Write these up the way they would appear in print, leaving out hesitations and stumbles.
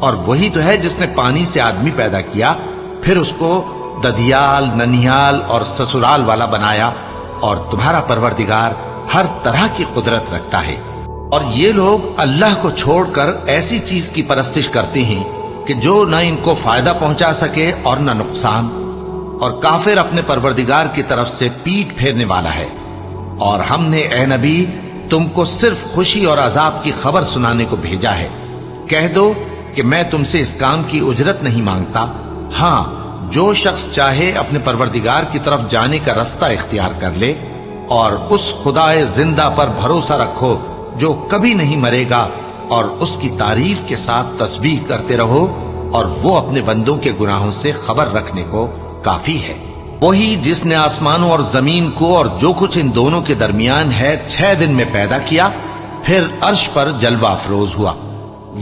اور وہی تو ہے جس نے پانی سے آدمی پیدا کیا، پھر اس کو ددیال، ننیال اور سسرال والا بنایا، اور تمہارا پروردگار ہر طرح کی قدرت رکھتا ہے۔ اور یہ لوگ اللہ کو چھوڑ کر ایسی چیز کی پرستش کرتے ہیں کہ جو نہ ان کو فائدہ پہنچا سکے اور نہ نقصان، اور کافر اپنے پروردگار کی طرف سے پیٹ پھیرنے والا ہے۔ اور ہم نے اے نبی تم کو صرف خوشی اور عذاب کی خبر سنانے کو بھیجا ہے۔ کہہ دو کہ میں تم سے اس کام کی اجرت نہیں مانگتا، ہاں جو شخص چاہے اپنے پروردگار کی طرف جانے کا رستہ اختیار کر لے، اور اس خدائے زندہ پر بھروسہ رکھو جو کبھی نہیں مرے گا، اور اس کی تعریف کے ساتھ تسبیح کرتے رہو، اور وہ اپنے بندوں کے گناہوں سے خبر رکھنے کو کافی ہے۔ وہی جس نے آسمانوں اور زمین کو اور جو کچھ ان دونوں کے درمیان ہے 6 دن میں پیدا کیا، پھر عرش پر جلوہ افروز ہوا۔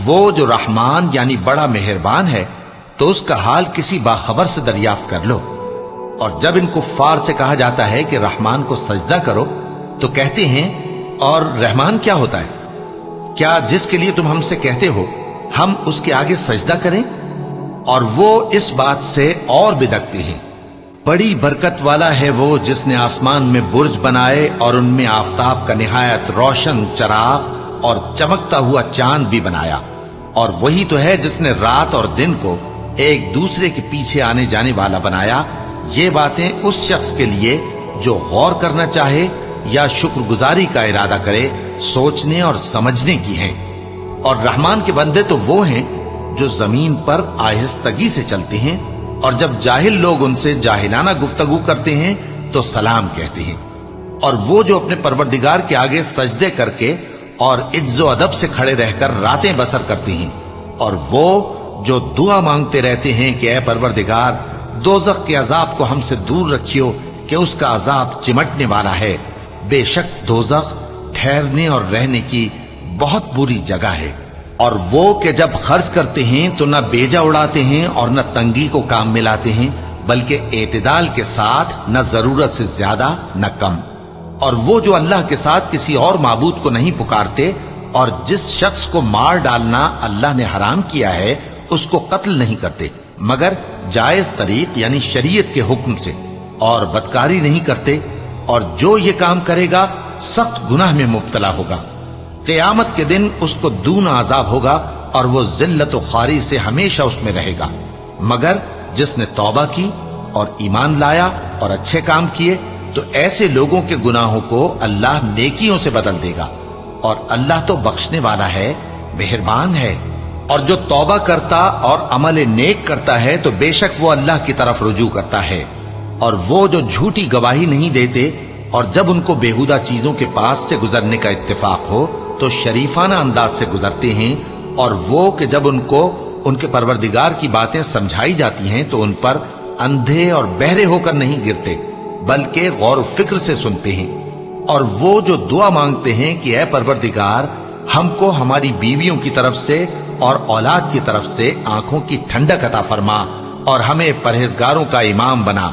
وہ جو رحمان یعنی بڑا مہربان ہے، تو اس کا حال کسی باخبر سے دریافت کر لو۔ اور جب ان کفار سے کہا جاتا ہے کہ رحمان کو سجدہ کرو، تو کہتے ہیں اور رحمان کیا ہوتا ہے؟ کیا جس کے لیے تم ہم سے کہتے ہو ہم اس کے آگے سجدہ کریں؟ اور وہ اس بات سے اور بدکتے ہیں۔ بڑی برکت والا ہے وہ جس نے آسمان میں برج بنائے اور ان میں آفتاب کا نہایت روشن چراغ اور چمکتا ہوا چاند بھی بنایا، اور وہی تو ہے جس نے رات اور دن کو ایک دوسرے کے پیچھے آنے جانے والا بنایا۔ یہ باتیں اس شخص کے لیے جو غور کرنا چاہے یا شکر گزاری کا ارادہ کرے سوچنے اور سمجھنے کی ہیں۔ اور رحمان کے بندے تو وہ ہیں جو زمین پر آہستگی سے چلتے ہیں، اور جب جاہل لوگ ان سے جاہلانہ گفتگو کرتے ہیں تو سلام کہتے ہیں۔ اور وہ جو اپنے پروردگار کے آگے سجدے کر کے اور عز و ادب سے کھڑے رہ کر راتیں بسر کرتے ہیں، اور وہ جو دعا مانگتے رہتے ہیں کہ اے پروردگار دوزخ کے عذاب کو ہم سے دور رکھیو کہ اس کا عذاب چمٹنے والا ہے۔ بے شک دوزخ ٹھہرنے اور رہنے کی بہت بری جگہ ہے۔ اور وہ کہ جب خرچ کرتے ہیں تو نہ بیجا اڑاتے ہیں اور نہ تنگی کو کام میں لاتے ہیں، بلکہ اعتدال کے ساتھ، نہ ضرورت سے زیادہ نہ کم۔ اور وہ جو اللہ کے ساتھ کسی اور معبود کو نہیں پکارتے، اور جس شخص کو مار ڈالنا اللہ نے حرام کیا ہے اس کو قتل نہیں کرتے مگر جائز طریق یعنی شریعت کے حکم سے، اور بدکاری نہیں کرتے، اور جو یہ کام کرے گا سخت گناہ میں مبتلا ہوگا۔ قیامت کے دن اس کو دونا عذاب ہوگا، اور وہ ذلت و خواری سے ہمیشہ اس میں رہے گا، مگر جس نے توبہ کی اور ایمان لایا اور اچھے کام کیے تو ایسے لوگوں کے گناہوں کو اللہ نیکیوں سے بدل دے گا، اور اللہ تو بخشنے والا ہے، مہربان ہے۔ اور جو توبہ کرتا اور عمل نیک کرتا ہے تو بے شک وہ اللہ کی طرف رجوع کرتا ہے۔ اور وہ جو جھوٹی گواہی نہیں دیتے، اور جب ان کو بیہودہ چیزوں کے پاس سے گزرنے کا اتفاق ہو تو شریفانہ انداز سے گزرتے ہیں، اور وہ کہ جب ان کو ان کے پروردگار کی باتیں سمجھائی جاتی ہیں تو ان پر اندھے اور بہرے ہو کر نہیں گرتے بلکہ غور و فکر سے سنتے ہیں۔ اور وہ جو دعا مانگتے ہیں کہ اے پروردگار ہم کو ہماری بیویوں کی طرف سے اور اولاد کی طرف سے آنکھوں کی ٹھنڈک عطا فرما اور ہمیں پرہیزگاروں کا امام بنا،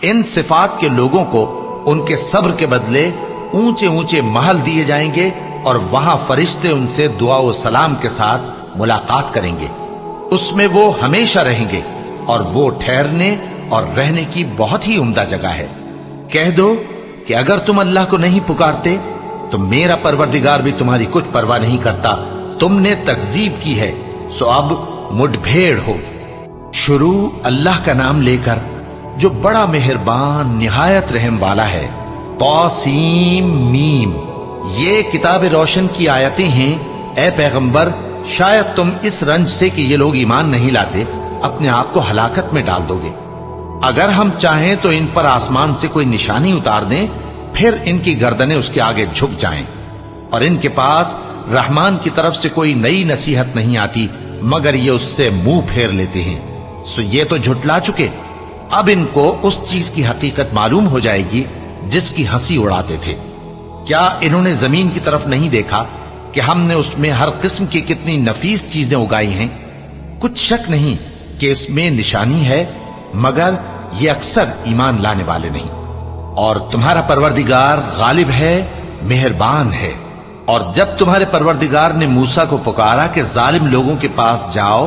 ان صفات کے لوگوں کو ان کے صبر کے بدلے اونچے اونچے محل دیے جائیں گے، اور وہاں فرشتے ان سے دعا و سلام کے ساتھ ملاقات کریں گے۔ اس میں وہ ہمیشہ رہیں گے، اور وہ ٹھہرنے اور رہنے کی بہت ہی عمدہ جگہ ہے۔ کہہ دو کہ اگر تم اللہ کو نہیں پکارتے تو میرا پروردگار بھی تمہاری کچھ پرواہ نہیں کرتا۔ تم نے تکذیب کی ہے سو اب مڈ بھیڑ ہوگی۔ شروع اللہ کا نام لے کر جو بڑا مہربان نہایت رحم والا ہے۔ طاسیم میم، یہ کتاب روشن کی آیتیں ہیں۔ اے پیغمبر شاید تم اس رنج سے کہ یہ لوگ ایمان نہیں لاتے اپنے آپ کو ہلاکت میں ڈال دو گے۔ اگر ہم چاہیں تو ان پر آسمان سے کوئی نشانی اتار دیں، پھر ان کی گردنیں اس کے آگے جھک جائیں، اور ان کے پاس رحمان کی طرف سے کوئی نئی نصیحت نہیں آتی مگر یہ اس سے منہ پھیر لیتے ہیں۔ سو یہ تو جھٹلا چکے، اب ان کو اس چیز کی حقیقت معلوم ہو جائے گی جس کی ہنسی اڑاتے تھے۔ کیا انہوں نے زمین کی طرف نہیں دیکھا کہ ہم نے اس میں ہر قسم کی کتنی نفیس چیزیں اگائی ہیں؟ کچھ شک نہیں کہ اس میں نشانی ہے، مگر یہ اکثر ایمان لانے والے نہیں۔ اور تمہارا پروردگار غالب ہے، مہربان ہے۔ اور جب تمہارے پروردگار نے موسیٰ کو پکارا کہ ظالم لوگوں کے پاس جاؤ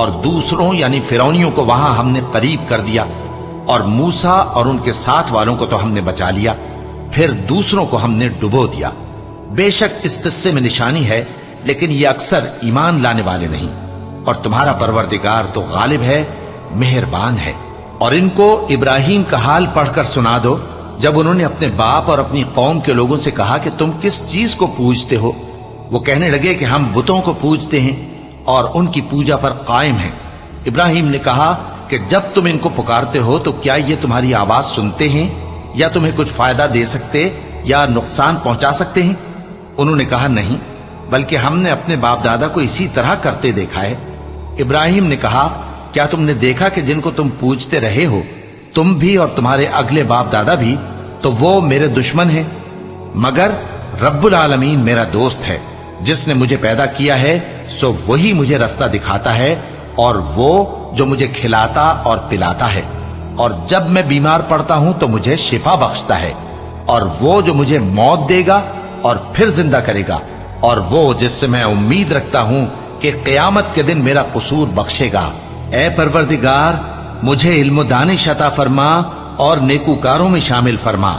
اور دوسروں یعنی فرعونیوں کو وہاں ہم نے قریب کر دیا، اور موسیٰ اور ان کے ساتھ والوں کو تو ہم نے بچا لیا، پھر دوسروں کو ہم نے ڈبو دیا۔ بے شک اس قصے میں نشانی ہے، لیکن یہ اکثر ایمان لانے والے نہیں۔ اور تمہارا پروردگار تو غالب ہے، مہربان ہے۔ اور ان کو ابراہیم کا حال پڑھ کر سنا دو، جب انہوں نے اپنے باپ اور اپنی قوم کے لوگوں سے کہا کہ تم کس چیز کو پوجتے ہو؟ وہ کہنے لگے کہ ہم بتوں کو پوجتے ہیں اور ان کی پوجا پر قائم ہیں۔ ابراہیم نے کہا کہ جب تم ان کو پکارتے ہو تو کیا یہ تمہاری آواز سنتے ہیں یا تمہیں کچھ فائدہ دے سکتے یا نقصان پہنچا سکتے ہیں؟ انہوں نے کہا نہیں، بلکہ ہم نے اپنے باپ دادا کو اسی طرح کرتے دیکھا ہے۔ ابراہیم نے کہا کیا تم نے دیکھا کہ جن کو تم پوجتے رہے ہو، تم بھی اور تمہارے اگلے باپ دادا بھی، تو وہ میرے دشمن ہیں، مگر رب العالمین میرا دوست ہے۔ جس نے مجھے پیدا کیا ہے سو وہی مجھے رستہ دکھاتا ہے، اور وہ جو مجھے کھلاتا اور پلاتا ہے، اور جب میں بیمار پڑتا ہوں تو مجھے شفا بخشتا ہے، اور وہ جو مجھے موت دے گا اور پھر زندہ کرے گا، اور وہ جس سے میں امید رکھتا ہوں کہ قیامت کے دن میرا قصور بخشے گا۔ اے پروردگار، مجھے علم و دانش عطا فرما اور نیکوکاروں میں شامل فرما،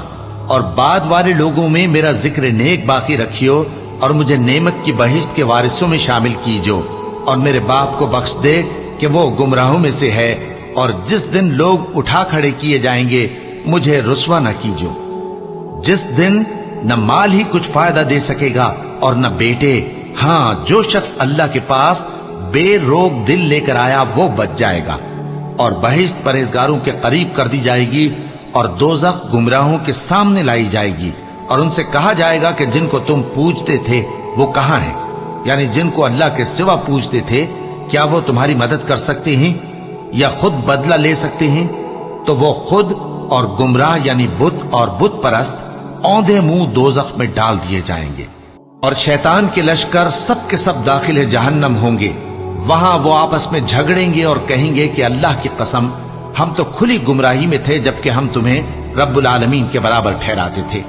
اور بعد والے لوگوں میں میرا ذکر نیک باقی رکھیو، اور مجھے نعمت کی بہشت کے وارثوں میں شامل کیجو، اور میرے باپ کو بخش دے کہ وہ گمراہوں میں سے ہے، اور جس دن لوگ اٹھا کھڑے کیے جائیں گے مجھے رسوا نہ کیجو، جس دن نہ مال ہی کچھ فائدہ دے سکے گا اور نہ بیٹے۔ ہاں، جو شخص اللہ کے پاس بے روک دل لے کر آیا وہ بچ جائے گا، اور بہشت پرہیزگاروں کے قریب کر دی جائے گی، اور دوزخ گمراہوں کے سامنے لائی جائے گی، اور ان سے کہا جائے گا کہ جن کو تم پوجتے تھے وہ کہاں ہیں؟ یعنی جن کو اللہ کے سوا پوجتے تھے، کیا وہ تمہاری مدد کر سکتے ہیں یا خود بدلہ لے سکتے ہیں؟ تو وہ خود اور گمراہ یعنی بت اور بت پرست اوندھے منہ دوزخ میں ڈال دیے جائیں گے، اور شیطان کے لشکر سب کے سب داخل جہنم ہوں گے۔ وہاں وہ آپس میں جھگڑیں گے اور کہیں گے کہ اللہ کی قسم، ہم تو کھلی گمراہی میں تھے جبکہ ہم تمہیں رب العالمین کے برابر ٹھہراتے تھے،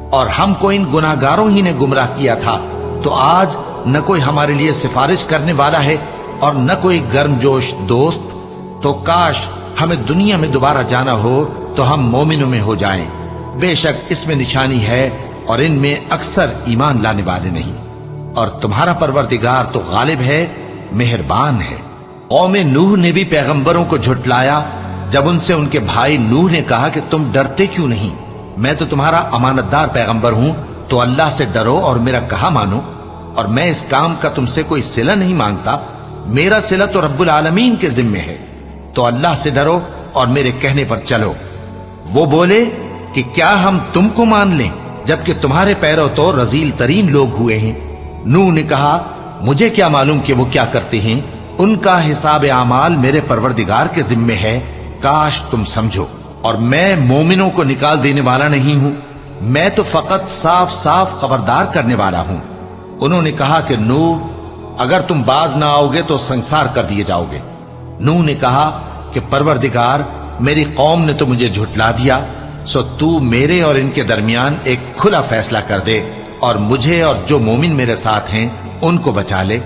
اور ہم کو ان گناہگاروں ہی نے گمراہ کیا تھا، تو آج نہ کوئی ہمارے لیے سفارش کرنے والا ہے اور نہ کوئی گرم جوش دوست، تو کاش ہمیں دنیا میں دوبارہ جانا ہو تو ہم مومنوں میں ہو جائیں۔ بے شک اس میں نشانی ہے اور ان میں اکثر ایمان لانے والے نہیں، اور تمہارا پروردگار تو غالب ہے، مہربان ہے۔ قوم نوح نے بھی پیغمبروں کو جھٹلایا جب ان سے ان کے بھائی نوح نے کہا کہ تم ڈرتے کیوں نہیں؟ میں تو تمہارا امانت دار پیغمبر ہوں، تو اللہ سے ڈرو اور میرا کہا مانو، اور میں اس کام کا تم سے کوئی صلہ نہیں مانگتا، میرا صلہ تو رب العالمین کے ذمے ہے، تو اللہ سے ڈرو اور میرے کہنے پر چلو۔ وہ بولے کہ کیا ہم تم کو مان لیں جبکہ تمہارے پیرو تو رذیل ترین لوگ ہوئے ہیں؟ نوح نے کہا مجھے کیا معلوم کہ وہ کیا کرتے ہیں، ان کا حساب اعمال میرے پروردگار کے ذمے ہے، کاش تم سمجھو، اور میں مومنوں کو نکال دینے والا نہیں ہوں، میں تو فقط صاف صاف خبردار کرنے والا ہوں۔ انہوں نے کہا کہ نوح، اگر تم باز نہ آؤ گے تو سنسار کر دیے جاؤ گے۔ نوح نے کہا کہ پروردگار، میری قوم نے تو مجھے جھٹلا دیا، سو تو میرے اور ان کے درمیان ایک کھلا فیصلہ کر دے، اور مجھے اور جو مومن میرے ساتھ ہیں ان کو بچا لے۔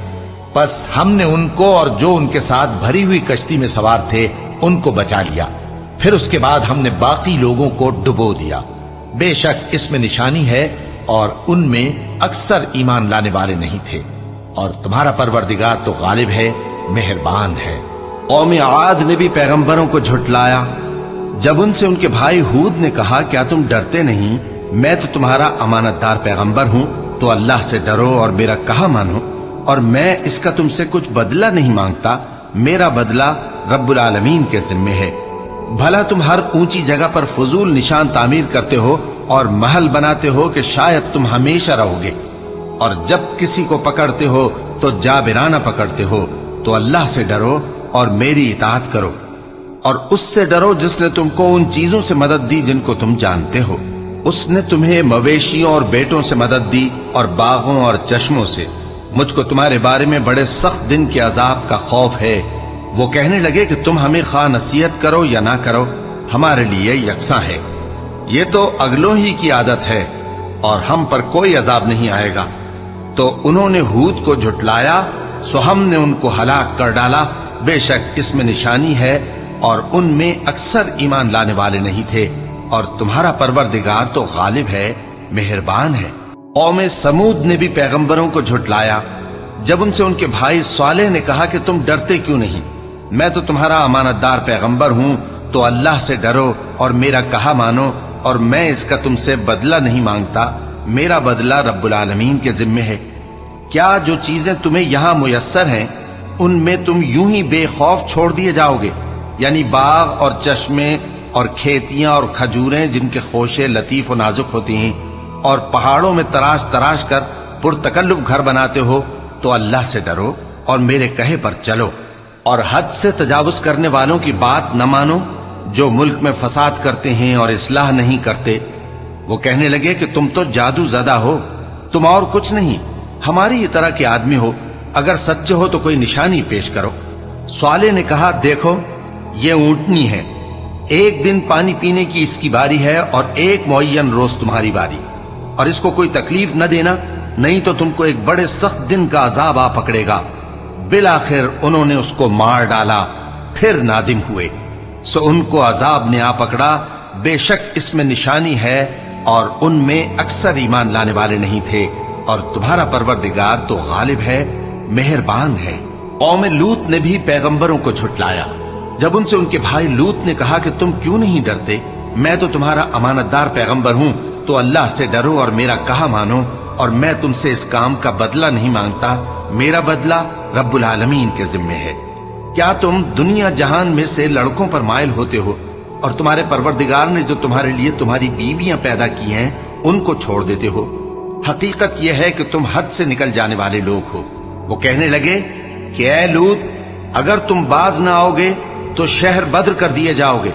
پس ہم نے ان کو اور جو ان کے ساتھ بھری ہوئی کشتی میں سوار تھے ان کو بچا لیا، پھر اس کے بعد ہم نے باقی لوگوں کو ڈبو دیا۔ بے شک اس میں نشانی ہے اور ان میں اکثر ایمان لانے والے نہیں تھے، اور تمہارا پروردگار تو غالب ہے، مہربان ہے۔ قوم عاد نے بھی پیغمبروں کو جھٹلایا جب ان سے ان کے بھائی ہود نے کہا کیا تم ڈرتے نہیں؟ میں تو تمہارا امانت دار پیغمبر ہوں، تو اللہ سے ڈرو اور میرا کہا مانو، اور میں اس کا تم سے کچھ بدلہ نہیں مانگتا، میرا بدلہ رب العالمین کے ذمے ہے۔ بھلا تم ہر اونچی جگہ پر فضول نشان تعمیر کرتے ہو اور محل بناتے ہو کہ شاید تم ہمیشہ رہو گے، اور جب کسی کو پکڑتے ہو تو جابرانہ پکڑتے ہو، تو اللہ سے ڈرو اور میری اطاعت کرو، اور اس سے ڈرو جس نے تم کو ان چیزوں سے مدد دی جن کو تم جانتے ہو۔ اس نے تمہیں مویشیوں اور بیٹوں سے مدد دی اور باغوں اور چشموں سے۔ مجھ کو تمہارے بارے میں بڑے سخت دن کے عذاب کا خوف ہے۔ وہ کہنے لگے کہ تم ہمیں خواہ نصیحت کرو یا نہ کرو، ہمارے لیے یکساں ہے، یہ تو اگلوں ہی کی عادت ہے، اور ہم پر کوئی عذاب نہیں آئے گا۔ تو انہوں نے ہود کو جھٹلایا، سو ہم نے ان کو ہلاک کر ڈالا، بے شک اس میں نشانی ہے اور ان میں اکثر ایمان لانے والے نہیں تھے، اور تمہارا پروردگار تو غالب ہے، مہربان ہے۔ قوم سمود نے بھی پیغمبروں کو جھٹلایا جب ان سے ان کے بھائی صالح نے کہا کہ تم ڈرتے کیوں نہیں؟ میں تو تمہارا امانت دار پیغمبر ہوں، تو اللہ سے ڈرو اور میرا کہا مانو، اور میں اس کا تم سے بدلہ نہیں مانگتا، میرا بدلہ رب العالمین کے ذمے ہے۔ کیا جو چیزیں تمہیں یہاں میسر ہیں ان میں تم یوں ہی بے خوف چھوڑ دیے جاؤ گے؟ یعنی باغ اور چشمے اور کھیتیاں اور کھجوریں جن کے خوشے لطیف و نازک ہوتی ہیں، اور پہاڑوں میں تراش تراش کر پرتکلف گھر بناتے ہو، تو اللہ سے ڈرو اور میرے کہے پر چلو، اور حد سے تجاوز کرنے والوں کی بات نہ مانو جو ملک میں فساد کرتے ہیں اور اصلاح نہیں کرتے۔ وہ کہنے لگے کہ تم تو جادو زدہ ہو، تم اور کچھ نہیں، ہماری طرح کے آدمی ہو، اگر سچے ہو تو کوئی نشانی پیش کرو۔ صالح نے کہا دیکھو یہ اونٹنی ہے، ایک دن پانی پینے کی اس کی باری ہے اور ایک معین روز تمہاری باری، اور اس کو کوئی تکلیف نہ دینا، نہیں تو تم کو ایک بڑے سخت دن کا عذاب آ پکڑے گا۔ بالآخر انہوں نے اس کو مار ڈالا، پھر نادم ہوئے، سو ان کو عذاب نے آ پکڑا، بے شک اس میں نشانی ہے اور ان میں اکثر ایمان لانے والے نہیں تھے، اور تمہارا پروردگار تو غالب ہے، مہربان ہے۔ قوم لوط نے بھی پیغمبروں کو جھٹلایا جب ان سے ان کے بھائی لوط نے کہا کہ تم کیوں نہیں ڈرتے؟ میں تو تمہارا امانت دار پیغمبر ہوں، تو اللہ سے ڈرو اور میرا کہا مانو، اور میں تم سے اس کام کا بدلہ نہیں مانگتا، میرا بدلہ رب العالمین کے ذمے ہے۔ کیا تم دنیا جہان میں سے لڑکوں پر مائل ہوتے ہو، اور تمہارے پروردگار نے جو تمہارے لیے تمہاری بیویاں پیدا کی ہیں ان کو چھوڑ دیتے ہو؟ حقیقت یہ ہے کہ تم حد سے نکل جانے والے لوگ ہو۔ وہ کہنے لگے کہ اے لوط، اگر تم باز نہ آؤ گے تو شہر بدر کر دیے جاؤ گے۔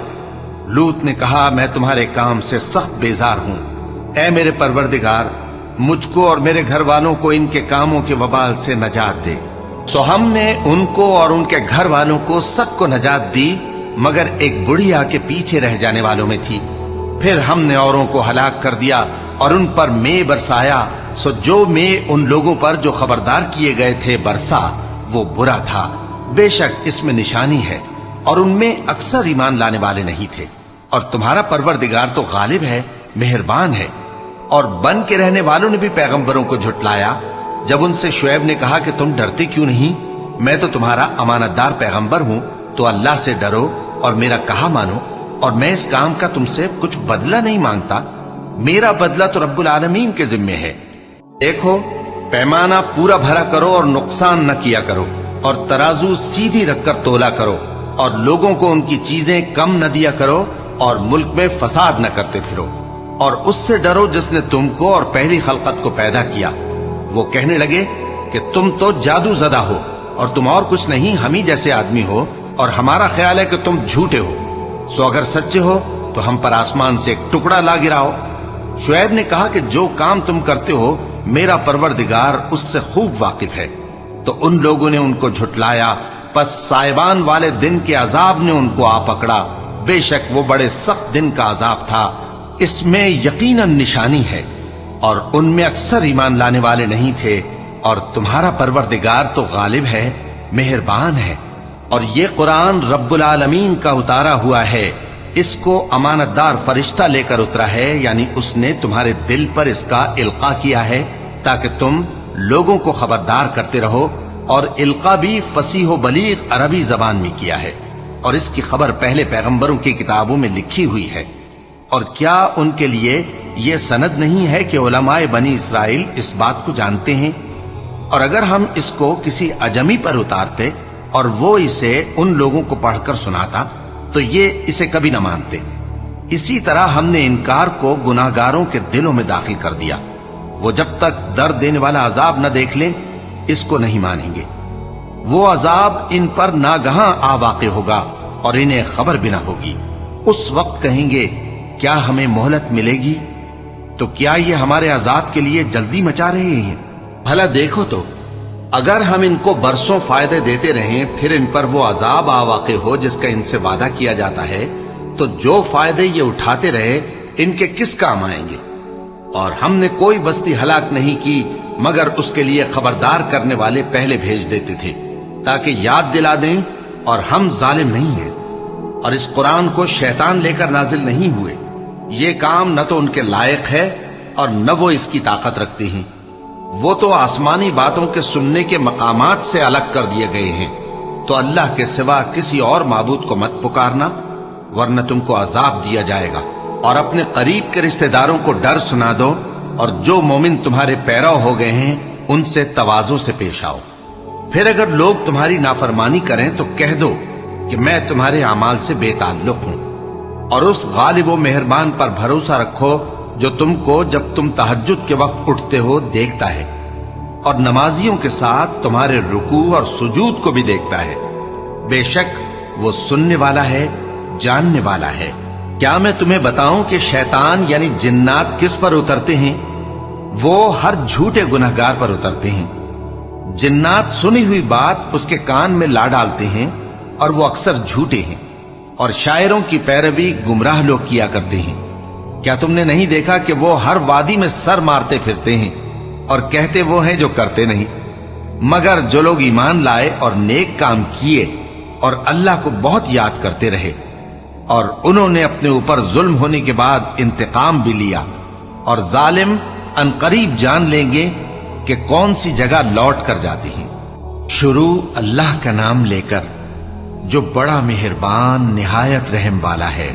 لوط نے کہا میں تمہارے کام سے سخت بیزار ہوں، اے میرے پروردگار مجھ کو اور میرے گھر والوں کو ان کے کاموں کے وبال سے نجات دے۔ سو ہم نے ان کو اور ان کے گھر والوں کو سب کو نجات دی، مگر ایک بڑھیا کے پیچھے رہ جانے والوں میں تھی۔ پھر ہم نے اوروں کو ہلاک کر دیا اور ان پر مے برسایا، سو جو مے ان لوگوں پر جو خبردار کیے گئے تھے برسا، وہ برا تھا۔ بے شک اس میں نشانی ہے اور ان میں اکثر ایمان لانے والے نہیں تھے، اور تمہارا پروردگار تو غالب ہے، مہربان ہے۔ اور بن کے رہنے والوں نے بھی پیغمبروں کو جھٹلایا جب ان سے شعیب نے کہا کہ تم ڈرتے کیوں نہیں؟ میں تو تمہارا امانت دار پیغمبر ہوں، تو اللہ سے ڈرو اور میرا کہا مانو، اور میں اس کام کا تم سے کچھ بدلہ نہیں مانگتا، میرا بدلہ تو رب العالمین کے ذمے ہے۔ دیکھو پیمانہ پورا بھرا کرو اور نقصان نہ کیا کرو، اور ترازو سیدھی رکھ کر تولا کرو، اور لوگوں کو ان کی چیزیں کم نہ دیا کرو، اور ملک میں فساد نہ کرتے پھرو، اور اس سے ڈرو جس نے تم کو اور پہلی خلقت کو پیدا کیا۔ وہ کہنے لگے کہ تم تو جادو زدہ ہو، اور تم اور کچھ نہیں، ہم ہی جیسے آدمی ہو، اور ہمارا خیال ہے کہ تم جھوٹے ہو، سو اگر سچے ہو تو ہم پر آسمان سے ایک ٹکڑا لا گراؤ۔ شعیب نے کہا کہ جو کام تم کرتے ہو میرا پروردگار اس سے خوب واقف ہے۔ تو ان لوگوں نے ان کو جھٹلایا، پس سائبان والے دن کے عذاب نے ان کو آ پکڑا، بے شک وہ بڑے سخت دن کا عذاب تھا، اس میں یقیناً نشانی ہے، اور ان میں اکثر ایمان لانے والے نہیں تھے، اور تمہارا پروردگار تو غالب ہے، مہربان ہے۔ اور یہ قرآن رب العالمین کا اتارا ہوا ہے، اس کو امانت دار فرشتہ لے کر اترا ہے، یعنی اس نے تمہارے دل پر اس کا القاء کیا ہے تاکہ تم لوگوں کو خبردار کرتے رہو، اور القاء بھی فصیح و بلیغ عربی زبان میں کیا ہے، اور اس کی خبر پہلے پیغمبروں کی کتابوں میں لکھی ہوئی ہے۔ اور کیا ان کے لیے یہ سند نہیں ہے کہ علماء بنی اسرائیل اس بات کو جانتے ہیں؟ اور اگر ہم اس کو کسی اجمی پر اتارتے اور وہ اسے ان لوگوں کو پڑھ کر سناتا تو یہ اسے کبھی نہ مانتے۔ اسی طرح ہم نے انکار کو گناہگاروں کے دلوں میں داخل کر دیا، وہ جب تک درد دینے والا عذاب نہ دیکھ لیں اس کو نہیں مانیں گے۔ وہ عذاب ان پر ناگہاں آ واقع ہوگا اور انہیں خبر بھی نہ ہوگی۔ اس وقت کہیں گے کیا ہمیں مہلت ملے گی؟ تو کیا یہ ہمارے عذاب کے لیے جلدی مچا رہے ہیں؟ بھلا دیکھو تو اگر ہم ان کو برسوں فائدے دیتے رہیں پھر ان پر وہ عذاب آ واقع ہو جس کا ان سے وعدہ کیا جاتا ہے، تو جو فائدے یہ اٹھاتے رہے ان کے کس کام آئیں گے؟ اور ہم نے کوئی بستی ہلاک نہیں کی مگر اس کے لیے خبردار کرنے والے پہلے بھیج دیتے تھے تاکہ یاد دلا دیں اور ہم ظالم نہیں ہیں، اور اس قرآن کو شیطان لے کر نازل نہیں ہوئے۔ یہ کام نہ تو ان کے لائق ہے اور نہ وہ اس کی طاقت رکھتے ہیں۔ وہ تو آسمانی باتوں کے سننے کے مقامات سے الگ کر دیے گئے ہیں۔ تو اللہ کے سوا کسی اور معبود کو مت پکارنا، ورنہ تم کو عذاب دیا جائے گا۔ اور اپنے قریب کے رشتہ داروں کو ڈر سنا دو، اور جو مومن تمہارے پیرو ہو گئے ہیں ان سے تواضع سے پیش آؤ۔ پھر اگر لوگ تمہاری نافرمانی کریں تو کہہ دو کہ میں تمہارے اعمال سے بے تعلق ہوں، اور اس غالب و مہربان پر بھروسہ رکھو جو تم کو جب تم تہجد کے وقت اٹھتے ہو دیکھتا ہے، اور نمازیوں کے ساتھ تمہارے رکوع اور سجود کو بھی دیکھتا ہے۔ بے شک وہ سننے والا ہے، جاننے والا ہے۔ کیا میں تمہیں بتاؤں کہ شیطان یعنی جنات کس پر اترتے ہیں؟ وہ ہر جھوٹے گنہگار پر اترتے ہیں۔ جنات سنی ہوئی بات اس کے کان میں لا ڈالتے ہیں، اور وہ اکثر جھوٹے ہیں، اور شاعروں کی پیروی گمراہ لوگ کیا کرتے ہیں۔ کیا تم نے نہیں دیکھا کہ وہ ہر وادی میں سر مارتے پھرتے ہیں، اور کہتے وہ ہیں جو کرتے نہیں؟ مگر جو لوگ ایمان لائے اور نیک کام کیے اور اللہ کو بہت یاد کرتے رہے، اور انہوں نے اپنے اوپر ظلم ہونے کے بعد انتقام بھی لیا، اور ظالم عنقریب جان لیں گے کہ کون سی جگہ لوٹ کر جاتی ہیں۔ شروع اللہ کا نام لے کر جو بڑا مہربان نہایت رحم والا ہے۔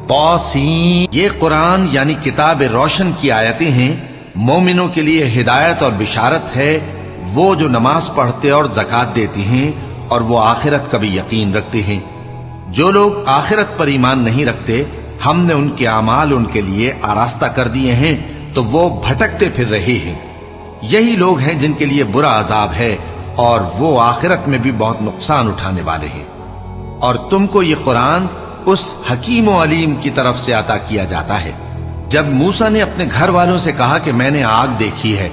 طاسین، یہ قرآن یعنی کتاب روشن کی آیتیں ہیں، مومنوں کے لیے ہدایت اور بشارت ہے۔ وہ جو نماز پڑھتے اور زکوٰۃ دیتے ہیں اور وہ آخرت کا بھی یقین رکھتے ہیں۔ جو لوگ آخرت پر ایمان نہیں رکھتے، ہم نے ان کے اعمال ان کے لیے آراستہ کر دیے ہیں، تو وہ بھٹکتے پھر رہے ہیں۔ یہی لوگ ہیں جن کے لیے برا عذاب ہے، اور وہ آخرت میں بھی بہت نقصان اٹھانے والے ہیں۔ اور تم کو یہ قرآن اس حکیم و علیم کی طرف سے عطا کیا جاتا ہے۔ جب موسیٰ نے اپنے گھر والوں سے کہا کہ میں نے آگ دیکھی ہے،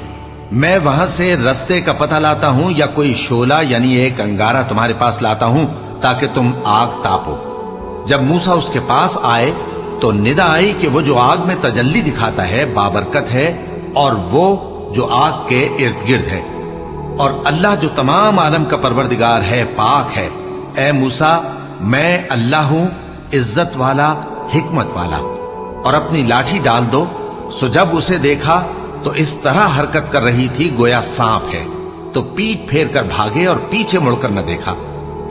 میں وہاں سے رستے کا پتہ لاتا ہوں یا کوئی شعلہ یعنی ایک انگارہ تمہارے پاس لاتا ہوں تاکہ تم آگ تاپو۔ جب موسیٰ اس کے پاس آئے تو ندا آئی کہ وہ جو آگ میں تجلی دکھاتا ہے بابرکت ہے، اور وہ جو آگ کے ارد گرد ہے، اور اللہ جو تمام عالم کا پروردگار ہے پاک ہے۔ اے موسیٰ، میں اللہ ہوں، عزت والا، حکمت والا، اور اپنی لاٹھی ڈال دو۔ سو جب اسے دیکھا تو اس طرح حرکت کر رہی تھی گویا سانپ ہے، تو پیٹ پھیر کر بھاگے اور پیچھے مڑ کر نہ دیکھا۔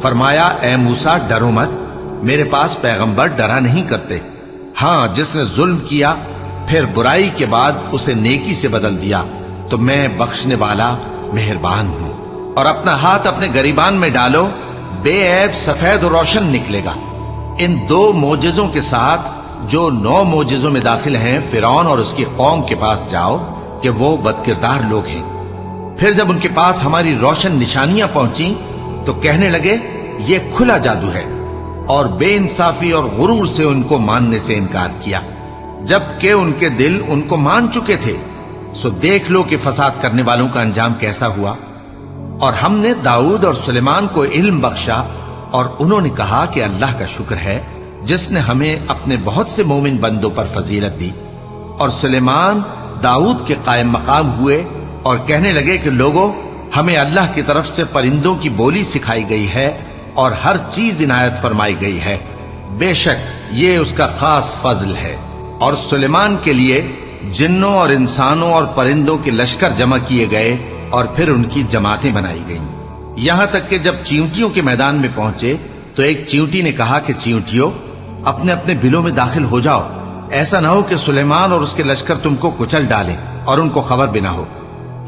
فرمایا، اے موسیٰ ڈرو مت، میرے پاس پیغمبر ڈرا نہیں کرتے۔ ہاں، جس نے ظلم کیا پھر برائی کے بعد اسے نیکی سے بدل دیا تو میں بخشنے والا مہربان ہوں۔ اور اپنا ہاتھ اپنے گریبان میں ڈالو، بے عیب سفید و روشن نکلے گا۔ ان 2 معجزوں کے ساتھ جو 9 معجزوں میں داخل ہیں فرعون اور اس کی قوم کے پاس جاؤ کہ وہ بدکردار لوگ ہیں۔ پھر جب ان کے پاس ہماری روشن نشانیاں پہنچیں تو کہنے لگے یہ کھلا جادو ہے، اور بے انصافی اور غرور سے ان کو ماننے سے انکار کیا، جبکہ ان کے دل ان کو مان چکے تھے۔ سو دیکھ لو کہ فساد کرنے والوں کا انجام کیسا ہوا۔ اور ہم نے داؤد اور سلیمان کو علم بخشا، اور انہوں نے کہا کہ اللہ کا شکر ہے جس نے ہمیں اپنے بہت سے مومن بندوں پر فضیلت دی۔ اور سلیمان داؤد کے قائم مقام ہوئے اور کہنے لگے کہ لوگوں، ہمیں اللہ کی طرف سے پرندوں کی بولی سکھائی گئی ہے اور ہر چیز عنایت فرمائی گئی ہے، بے شک یہ اس کا خاص فضل ہے۔ اور سلیمان کے لیے جنوں اور انسانوں اور پرندوں کے لشکر جمع کیے گئے، اور پھر ان کی جماعتیں بنائی گئیں، یہاں تک کہ جب چیونٹیوں کے میدان میں پہنچے تو ایک چیونٹی نے کہا کہ چیونٹیوں، اپنے اپنے بلوں میں داخل ہو جاؤ، ایسا نہ ہو کہ سلیمان اور اس کے لشکر تم کو کچل ڈالیں اور ان کو خبر بھی نہ ہو۔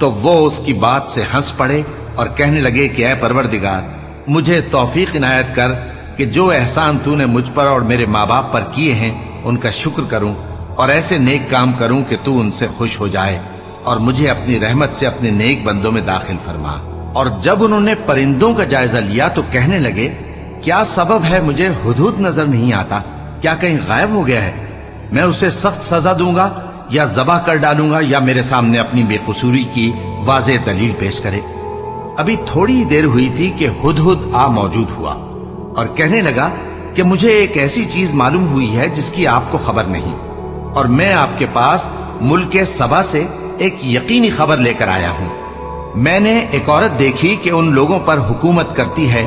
تو وہ اس کی بات سے ہنس پڑے اور کہنے لگے کہ اے پروردگار، مجھے توفیق عنایت کر کہ جو احسان تو نے مجھ پر اور میرے ماں باپ پر کیے ہیں ان کا شکر کروں، اور ایسے نیک کام کروں کہ تو ان سے خوش ہو جائے، اور مجھے اپنی رحمت سے اپنے نیک بندوں میں داخل فرما۔ اور جب انہوں نے پرندوں کا جائزہ لیا تو کہنے لگے کیا سبب ہے مجھے ہدہد نظر نہیں آتا؟ کیا کہیں غائب ہو گیا ہے؟ میں اسے سخت سزا دوں گا یا ذبح کر ڈالوں گا، یا میرے سامنے اپنی بے قصوری کی واضح دلیل پیش کرے۔ ابھی تھوڑی دیر ہوئی تھی کہ ہدہد آ موجود ہوا اور کہنے لگا کہ مجھے ایک ایسی چیز معلوم ہوئی ہے جس کی آپ کو خبر نہیں، اور میں آپ کے پاس ملک سبا سے ایک یقینی خبر لے کر آیا ہوں۔ میں نے ایک عورت دیکھی کہ ان لوگوں پر حکومت کرتی ہے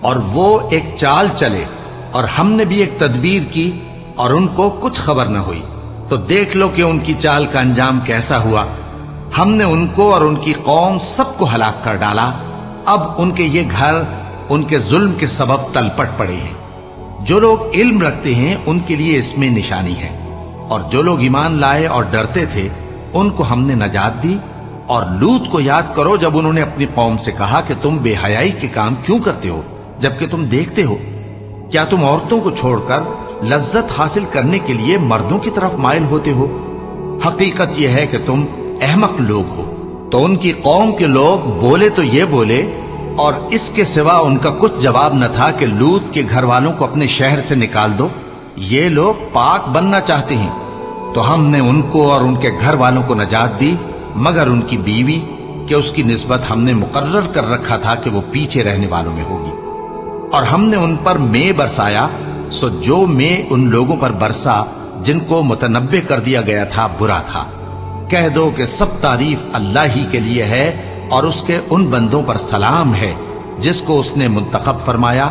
اور وہ ایک چال چلے اور ہم نے بھی ایک تدبیر کی اور ان کو کچھ خبر نہ ہوئی، تو دیکھ لو کہ ان کی چال کا انجام کیسا ہوا۔ ہم نے ان کو اور ان کی قوم سب کو ہلاک کر ڈالا۔ اب ان کے یہ گھر ان کے ظلم کے سبب تلپٹ پڑے ہیں۔ جو لوگ علم رکھتے ہیں ان کے لیے اس میں نشانی ہے، اور جو لوگ ایمان لائے اور ڈرتے تھے ان کو ہم نے نجات دی۔ اور لوط کو یاد کرو جب انہوں نے اپنی قوم سے کہا کہ تم بے حیائی کے کام کیوں کرتے ہو جبکہ تم دیکھتے ہو؟ کیا تم عورتوں کو چھوڑ کر لذت حاصل کرنے کے لیے مردوں کی طرف مائل ہوتے ہو؟ حقیقت یہ ہے کہ تم احمق لوگ ہو۔ تو ان کی قوم کے لوگ بولے تو یہ بولے، اور اس کے سوا ان کا کچھ جواب نہ تھا کہ لوط کے گھر والوں کو اپنے شہر سے نکال دو، یہ لوگ پاک بننا چاہتے ہیں۔ تو ہم نے ان کو اور ان کے گھر والوں کو نجات دی، مگر ان کی بیوی کہ اس کی نسبت ہم نے مقرر کر رکھا تھا کہ وہ پیچھے رہنے والوں میں ہوگی۔ اور ہم نے ان پر مے برسایا، سو جو مے ان لوگوں پر برسا جن کو متنبع کر دیا گیا تھا برا تھا۔ کہہ دو کہ سب تعریف اللہ ہی کے لیے ہے، اور اس کے ان بندوں پر سلام ہے جس کو اس نے منتخب فرمایا۔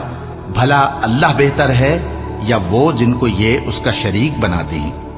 بھلا اللہ بہتر ہے یا وہ جن کو یہ اس کا شریک بناتے ہیں؟